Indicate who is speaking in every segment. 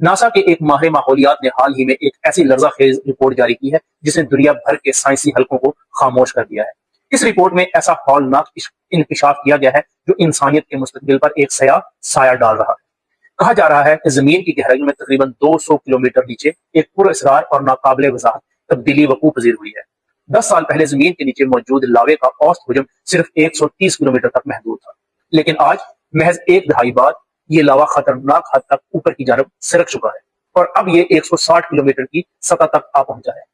Speaker 1: NASA کے ایک ماہر ماحولیات نے حال ہی میں ایک ایسی لرزہ خیز رپورٹ جاری کی ہے جس نے دنیا بھر کے سائنسی حلقوں کو خاموش کر دیا ہے۔ اس رپورٹ میں ایسا ہولناک انکشاف کیا گیا ہے جو انسانیت کے مستقبل پر ایک سایہ ڈال رہا ہے۔ کہا جا رہا ہے کہ زمین کی گہرائیوں میں تقریباً 200 کلومیٹر نیچے ایک پراسرار اور ناقابل وضاحت تبدیلی وقوع پذیر ہوئی ہے۔ 10 سال پہلے زمین کے نیچے موجود لاوے کا اوسط حجم صرف 130 کلومیٹر تک محدود تھا، لیکن آج محض ایک دہائی بعد یہ لاوا خطرناک حد تک اوپر کی جانب سرک چکا ہے اور اب یہ 160 کلومیٹر کی سطح تک آ پہنچا ہے۔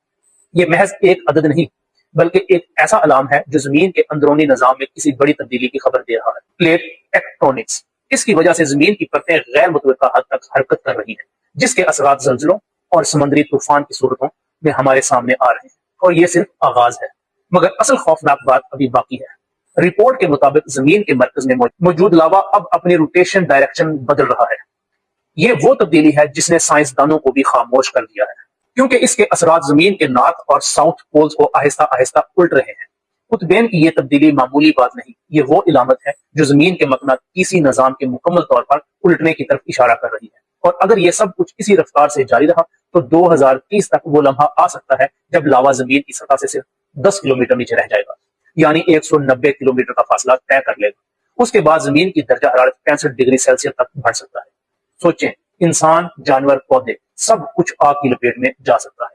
Speaker 1: یہ محض ایک عدد نہیں بلکہ ایک ایسا علام ہے جو زمین کے اندرونی نظام میں کسی بڑی تبدیلی کی خبر دے رہا ہے۔ پلیٹ ٹیکٹونکس، اس کی وجہ سے زمین کی پرتیں غیر متوقع حد تک حرکت کر رہی ہیں، جس کے اثرات زلزلوں اور سمندری طوفان کی صورتوں میں ہمارے سامنے آ رہے ہیں، اور یہ صرف آغاز ہے۔ مگر اصل خوفناک بات ابھی باقی ہے۔ رپورٹ کے مطابق زمین کے مرکز میں موجود لاوا اب اپنی روٹیشن ڈائریکشن بدل رہا ہے۔ یہ وہ تبدیلی ہے جس نے سائنسدانوں کو بھی خاموش کر دیا ہے، کیونکہ اس کے اثرات زمین کے نارتھ اور ساؤتھ پولز کو آہستہ آہستہ الٹ رہے ہیں۔ قطبین کی یہ تبدیلی معمولی بات نہیں، یہ وہ علامت ہے جو زمین کے مقناطیسی نظام کے مکمل طور پر الٹنے کی طرف اشارہ کر رہی ہے، اور اگر یہ سب کچھ اسی رفتار سے جاری رہا تو 2030 تک وہ لمحہ آ سکتا ہے جب لاوا زمین کی سطح سے صرف 10 کلومیٹر نیچے رہ جائے گا، یعنی 190 کلومیٹر کا فاصلہ طے کر لے گا۔ اس کے بعد زمین کی درجہ حرارت 65 ڈگری سیلسیس تک بڑھ سکتا ہے۔ سوچیں، انسان، جانور، پودے، سب کچھ آگ کی لپیٹ میں جا سکتا ہے۔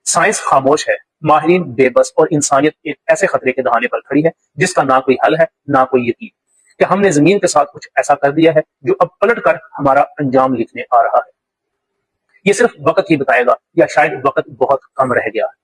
Speaker 1: سائنس خاموش ہے، ماہرین بے بس، اور انسانیت ایک ایسے خطرے کے دہانے پر کھڑی ہے جس کا نہ کوئی حل ہے نہ کوئی یقین کہ ہم نے زمین کے ساتھ کچھ ایسا کر دیا ہے جو اب پلٹ کر ہمارا انجام لکھنے آ رہا ہے۔ یہ صرف وقت ہی بتائے گا، یا شاید وقت بہت کم رہ گیا ہے۔